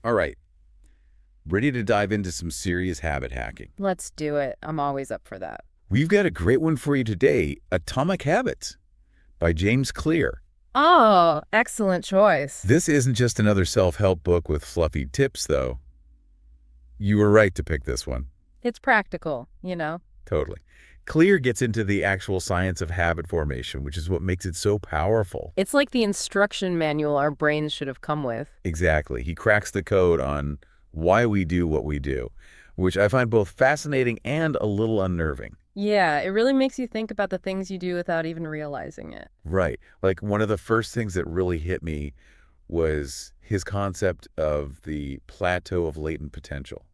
All right, ready to dive into some serious habit hacking. Let's do it. I'm always up for that. We've got a great one for you today, Atomic Habits by James Clear. Oh, excellent choice. This isn't just another self-help book with fluffy tips, though. You were right to pick this one. It's practical. Totally. Clear gets into the actual science of habit formation, which is what makes it so powerful. It's like the instruction manual our brains should have come with. Exactly. He cracks the code on why we do what we do, which I find both fascinating and a little unnerving. Yeah, it really makes you think about the things you do without even realizing it. Right. Like one of the first things that really hit me was his concept of the plateau of latent potential.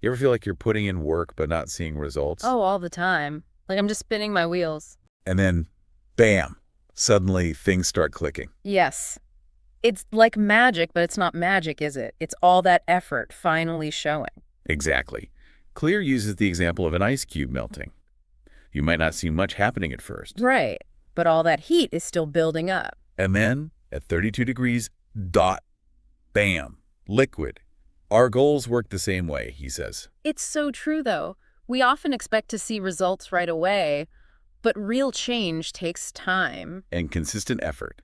You ever feel like you're putting in work but not seeing results? Oh, all the time. Like I'm just spinning my wheels. And then, bam, suddenly things start clicking. Yes. It's like magic, but it's not magic, is it? It's all that effort finally showing. Exactly. Clear uses the example of an ice cube melting. You might not see much happening at first. Right. But all that heat is still building up. And then, at 32 degrees, dot, bam, liquid. Our goals work the same way, he says. It's so true, though. We often expect to see results right away, but real change takes time. And consistent effort,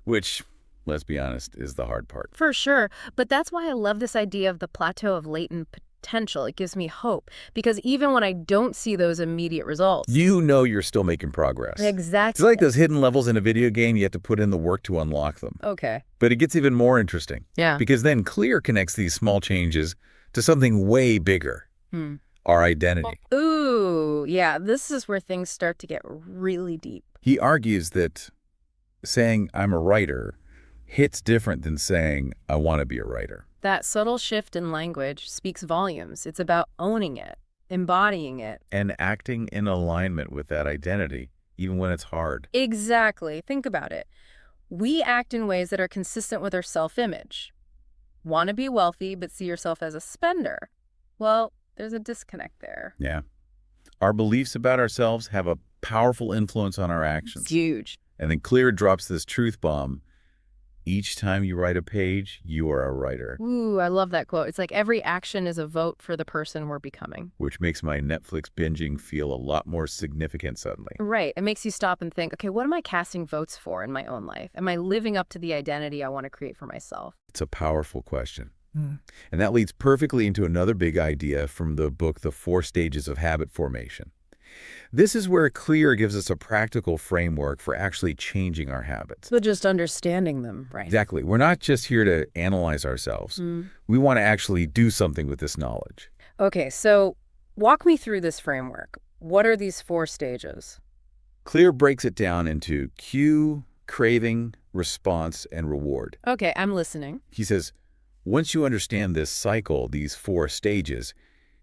which, let's be honest, is the hard part. For sure. But that's why I love this idea of the plateau of latent potential. It gives me hope, because even when I don't see those immediate results. You know you're still making progress. It's Exactly. like those hidden levels in a video game, you have to put in the work to unlock them. Okay. But it gets even more interesting, Yeah. because then Clear connects these small changes to something way bigger, our identity. Ooh, yeah, this is where things start to get really deep. He argues that saying I'm a writer hits different than saying I want to be a writer. That subtle shift in language speaks volumes. It's about owning it, embodying it. And acting in alignment with that identity, even when it's hard. Exactly. Think about it. We act in ways that are consistent with our self-image. Want to be wealthy, but see yourself as a spender. Well, there's a disconnect there. Yeah. Our beliefs about ourselves have a powerful influence on our actions. It's huge. And then Clear drops this truth bomb. Each time you write a page, you are a writer. Ooh, I love that quote. It's like every action is a vote for the person we're becoming. Which makes my Netflix binging feel a lot more significant suddenly. Right. It makes you stop and think, okay, what am I casting votes for in my own life? Am I living up to the identity I want to create for myself? It's a powerful question. And that leads perfectly into another big idea from the book, The 4 Stages of Habit Formation. This is where Clear gives us a practical framework for actually changing our habits. So just understanding them, right? Exactly. We're not just here to analyze ourselves. We want to actually do something with this knowledge. Okay, so walk me through this framework. What are these 4 stages? Clear breaks it down into cue, craving, response, and reward. Okay, I'm listening. He says, once you understand this cycle, these 4 stages,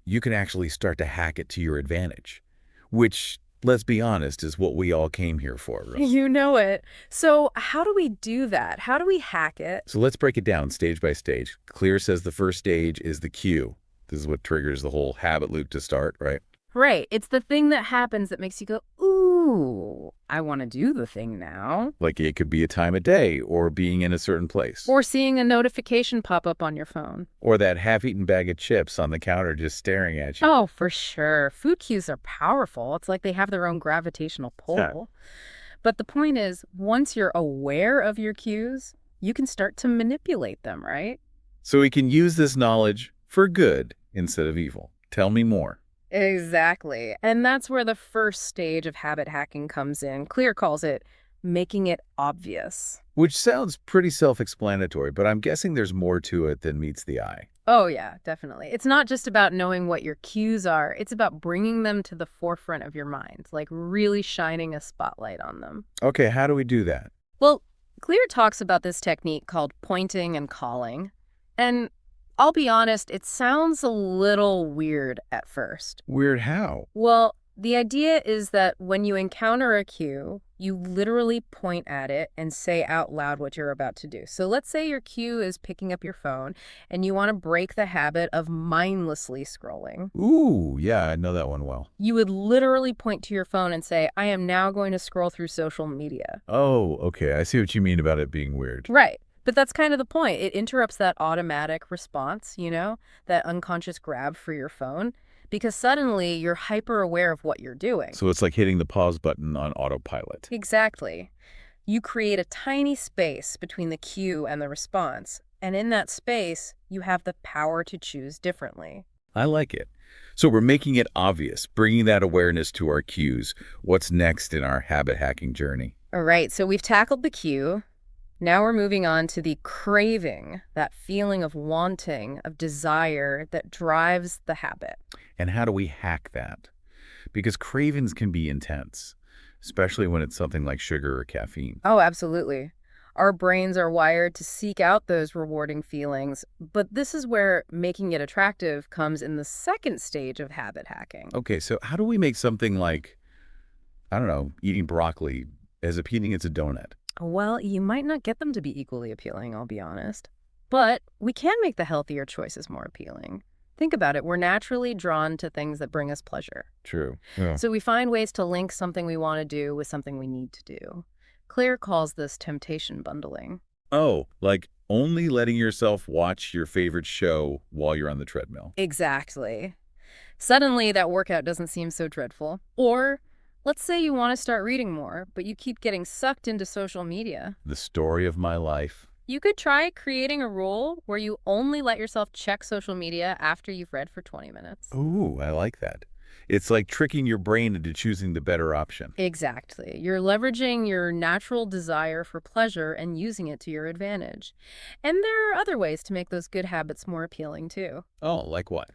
you can actually start to hack it to your advantage. Which, let's be honest, is what we all came here for. Right? You know it. So how do we do that? How do we hack it? So let's break it down stage by stage. Clear says the first stage is the cue. This is what triggers the whole habit loop to start, right? Right. It's the thing that happens that makes you go, ooh, I want to do the thing now. Like it could be a time of day or being in a certain place. Or seeing a notification pop up on your phone. Or that half-eaten bag of chips on the counter just staring at you. Oh, for sure. Food cues are powerful. It's like they have their own gravitational pull. Yeah. But the point is, once you're aware of your cues, you can start to manipulate them, right? So we can use this knowledge for good instead of evil. Tell me more. Exactly. And that's where the first stage of habit hacking comes in. Clear calls it making it obvious. Which sounds pretty self-explanatory, but I'm guessing there's more to it than meets the eye. Oh, yeah, definitely. It's not just about knowing what your cues are. It's about bringing them to the forefront of your mind, like really shining a spotlight on them. Okay, how do we do that? Well, Clear talks about this technique called pointing and calling. And I'll be honest, it sounds a little weird at first. Weird how? Well, the idea is that when you encounter a cue, you literally point at it and say out loud what you're about to do. So let's say your cue is picking up your phone and you want to break the habit of mindlessly scrolling. Ooh, yeah, I know that one well. You would literally point to your phone and say, I am now going to scroll through social media. Oh, okay, I see what you mean about it being weird. Right. But that's kind of the point. It interrupts that automatic response, that unconscious grab for your phone, because suddenly you're hyper aware of what you're doing. So it's like hitting the pause button on autopilot. Exactly. You create a tiny space between the cue and the response, and in that space, you have the power to choose differently. I like it. So we're making it obvious, bringing that awareness to our cues. What's next in our habit hacking journey? All right, so we've tackled the cue. Now we're moving on to the craving, that feeling of wanting, of desire that drives the habit. And how do we hack that? Because cravings can be intense, especially when it's something like sugar or caffeine. Oh, absolutely. Our brains are wired to seek out those rewarding feelings, but this is where making it attractive comes in the second stage of habit hacking. Okay, so how do we make something like, I don't know, eating broccoli as appealing as a donut? Well, you might not get them to be equally appealing, I'll be honest. But we can make the healthier choices more appealing. Think about it, we're naturally drawn to things that bring us pleasure. True. Yeah. So we find ways to link something we want to do with something we need to do. Claire calls this temptation bundling. Oh, like only letting yourself watch your favorite show while you're on the treadmill. Exactly. Suddenly, that workout doesn't seem so dreadful. Or let's say you want to start reading more, but you keep getting sucked into social media. The story of my life. You could try creating a rule where you only let yourself check social media after you've read for 20 minutes. Ooh, I like that. It's like tricking your brain into choosing the better option. Exactly. You're leveraging your natural desire for pleasure and using it to your advantage. And there are other ways to make those good habits more appealing, too. Oh, like what?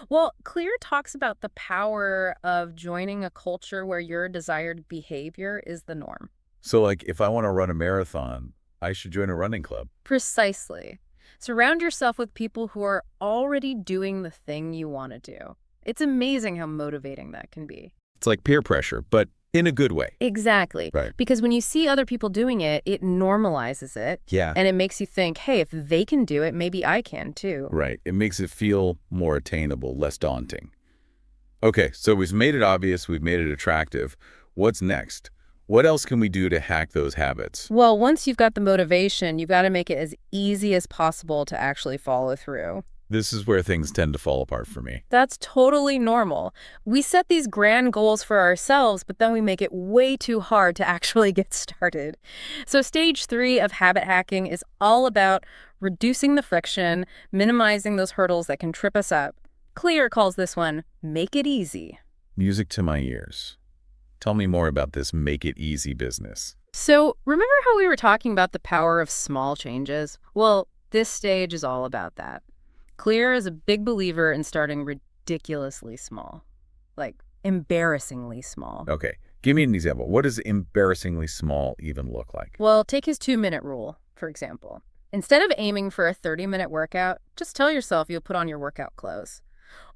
Well, Clear talks about the power of joining a culture where your desired behavior is the norm. So, like, if I want to run a marathon, I should join a running club. Precisely. Surround yourself with people who are already doing the thing you want to do. It's amazing how motivating that can be. It's like peer pressure, but in a good way. Exactly. Right. Because when you see other people doing it, it normalizes it. Yeah. And it makes you think, hey, if they can do it, maybe I can too. Right. It makes it feel more attainable, less daunting. Okay, so we've made it obvious, we've made it attractive. What's next? What else can we do to hack those habits? Well, once you've got the motivation, you've got to make it as easy as possible to actually follow through. This is where things tend to fall apart for me. That's totally normal. We set these grand goals for ourselves, but then we make it way too hard to actually get started. So stage 3 of habit hacking is all about reducing the friction, minimizing those hurdles that can trip us up. Clear calls this one, make it easy. Music to my ears. Tell me more about this make it easy business. So remember how we were talking about the power of small changes? Well, this stage is all about that. Clear is a big believer in starting ridiculously small, like embarrassingly small. Okay, give me an example. What does embarrassingly small even look like? Well, take his 2-minute rule, for example. Instead of aiming for a 30-minute workout, just tell yourself you'll put on your workout clothes.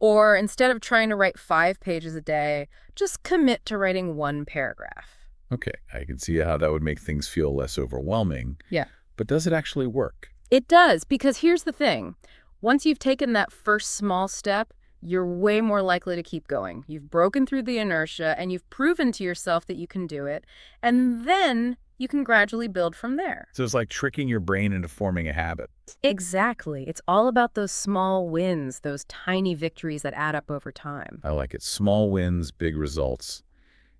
Or instead of trying to write 5 pages a day, just commit to writing 1 paragraph. Okay, I can see how that would make things feel less overwhelming. Yeah. But does it actually work? It does, because here's the thing. Once you've taken that first small step, you're way more likely to keep going. You've broken through the inertia and you've proven to yourself that you can do it. And then you can gradually build from there. So it's like tricking your brain into forming a habit. Exactly. It's all about those small wins, those tiny victories that add up over time. I like it. Small wins, big results.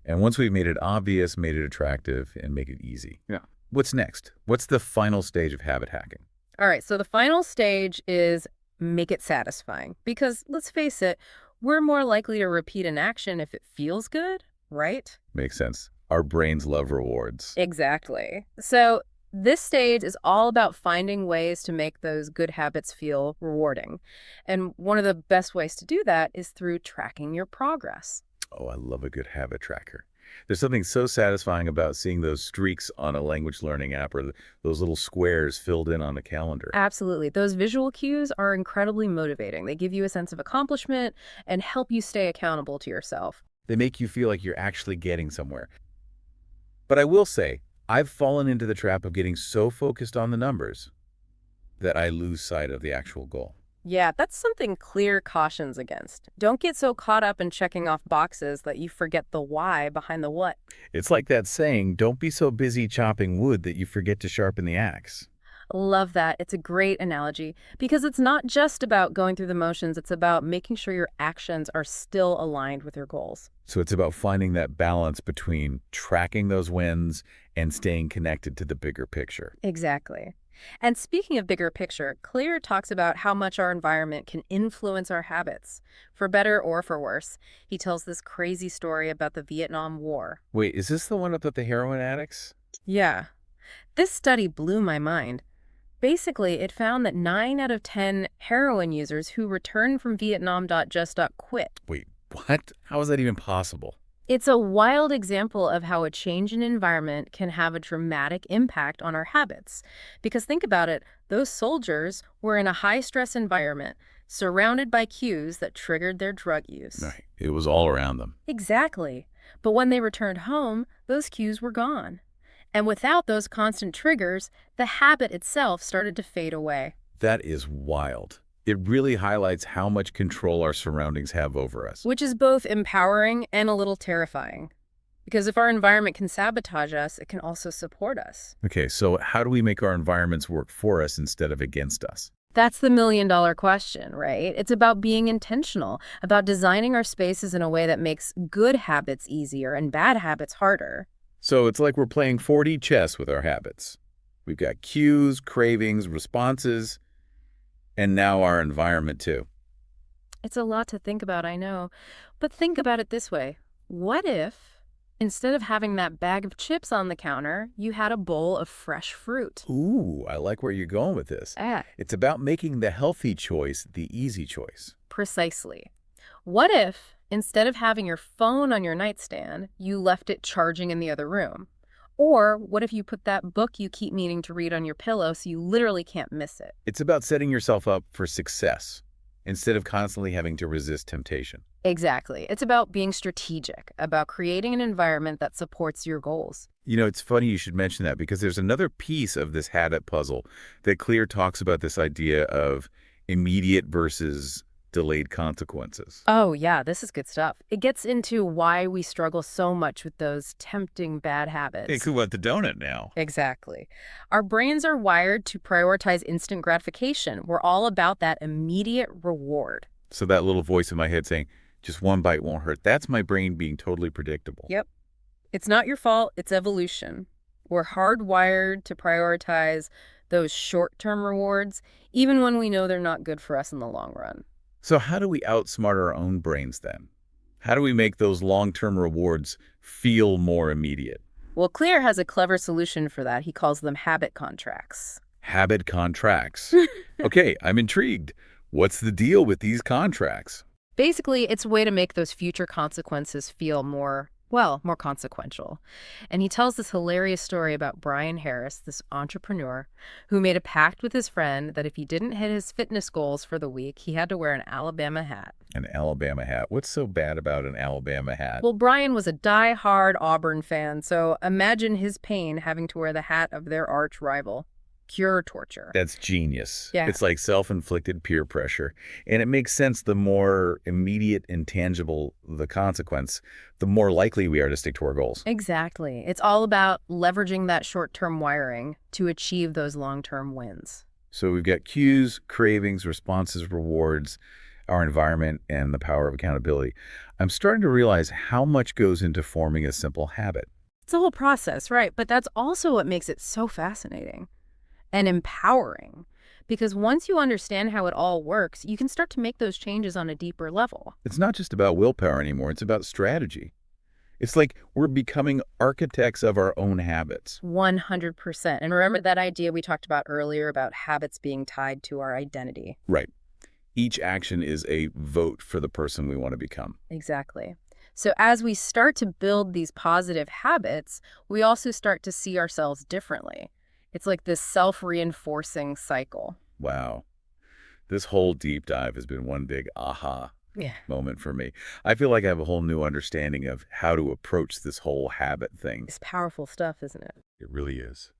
And once we've made it obvious, made it attractive, and make it easy. Yeah. What's next? What's the final stage of habit hacking? All right, so the final stage is make it satisfying. Because let's face it, we're more likely to repeat an action if it feels good, right? Makes sense. Our brains love rewards. Exactly. So this stage is all about finding ways to make those good habits feel rewarding. And one of the best ways to do that is through tracking your progress. Oh, I love a good habit tracker. There's something so satisfying about seeing those streaks on a language learning app or those little squares filled in on a calendar. Absolutely. Those visual cues are incredibly motivating. They give you a sense of accomplishment and help you stay accountable to yourself. They make you feel like you're actually getting somewhere. But I will say, I've fallen into the trap of getting so focused on the numbers that I lose sight of the actual goal. Yeah, that's something Clear cautions against. Don't get so caught up in checking off boxes that you forget the why behind the what. It's like that saying, don't be so busy chopping wood that you forget to sharpen the axe. Love that. It's a great analogy because it's not just about going through the motions, it's about making sure your actions are still aligned with your goals. So it's about finding that balance between tracking those wins and staying connected to the bigger picture. Exactly. And speaking of bigger picture, Clear talks about how much our environment can influence our habits, for better or for worse. He tells this crazy story about the Vietnam War. Wait, is this the one about the heroin addicts? Yeah, this study blew my mind. Basically, it found that 9 out of 10 heroin users who returned from Vietnam just quit. Wait, what? How is that even possible? It's a wild example of how a change in environment can have a dramatic impact on our habits. Because think about it, those soldiers were in a high-stress environment, surrounded by cues that triggered their drug use. Right. It was all around them. Exactly. But when they returned home, those cues were gone. And without those constant triggers, the habit itself started to fade away. That is wild. It really highlights how much control our surroundings have over us. Which is both empowering and a little terrifying. Because if our environment can sabotage us, it can also support us. Okay, so how do we make our environments work for us instead of against us? That's the million-dollar question, right? It's about being intentional, about designing our spaces in a way that makes good habits easier and bad habits harder. So it's like we're playing 4D chess with our habits. We've got cues, cravings, responses, and now our environment too. It's a lot to think about, I know. But think about it this way. What if, instead of having that bag of chips on the counter, you had a bowl of fresh fruit? Ooh, I like where you're going with this. Ah, It's about making the healthy choice the easy choice. precisely. What if, instead of having your phone on your nightstand, you left it charging in the other room? Or what if you put that book you keep meaning to read on your pillow so you literally can't miss it? It's about setting yourself up for success instead of constantly having to resist temptation. Exactly. It's about being strategic, about creating an environment that supports your goals. You know, it's funny you should mention that because there's another piece of this habit puzzle that Clear talks about this idea of immediate versus delayed consequences. Oh, yeah, this is good stuff. It gets into why we struggle so much with those tempting bad Hey, habits. who want the donut now? Exactly. Our brains are wired to prioritize instant gratification. We're all about that immediate reward. So that little voice in my head saying, just one bite won't hurt, that's my brain being totally predictable. Yep. It's not your fault, it's evolution. We're hardwired to prioritize those short-term rewards, even when we know they're not good for us in the long run. So how do we outsmart our own brains then? How do we make those long-term rewards feel more immediate? Well, Clear has a clever solution for that. He calls them habit contracts. Habit contracts. Okay, I'm intrigued. What's the deal with these contracts? Basically, it's a way to make those future consequences feel more, well, more consequential. And he tells this hilarious story about Brian Harris, this entrepreneur, who made a pact with his friend that if he didn't hit his fitness goals for the week, he had to wear an Alabama hat. An Alabama hat. What's so bad about an Alabama hat? Well, Brian was a die-hard Auburn fan, so imagine his pain having to wear the hat of their arch rival. Pure torture. That's genius. Yeah. It's like self-inflicted peer pressure. And it makes sense the more immediate and tangible the consequence, the more likely we are to stick to our goals. Exactly. It's all about leveraging that short-term wiring to achieve those long-term wins. So we've got cues, cravings, responses, rewards, our environment, and the power of accountability. I'm starting to realize how much goes into forming a simple habit. It's a whole process, right? But that's also what makes it so fascinating and empowering. Because once you understand how it all works, you can start to make those changes on a deeper level. It's not just about willpower anymore, it's about strategy. It's like we're becoming architects of our own habits. 100%. And remember that idea we talked about earlier about habits being tied to our identity? Right. Each action is a vote for the person we want to become. Exactly. So as we start to build these positive habits, we also start to see ourselves differently. It's like this self-reinforcing cycle. Wow. This whole deep dive has been one big aha Yeah. moment for me. I feel like I have a whole new understanding of how to approach this whole habit thing. It's powerful stuff, isn't it? It really is.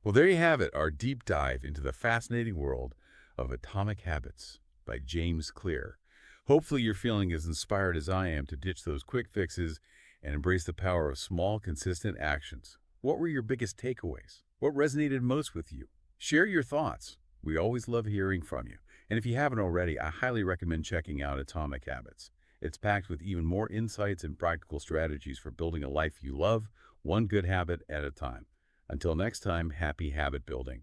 Well, there you have it, our deep dive into the fascinating world of atomic habits by James Clear. Hopefully you're feeling as inspired as I am to ditch those quick fixes and embrace the power of small, consistent actions. What were your biggest takeaways? What resonated most with you? Share your thoughts. We always love hearing from you. And if you haven't already, I highly recommend checking out Atomic Habits. It's packed with even more insights and practical strategies for building a life you love, one good habit at a time. Until next time, happy habit building.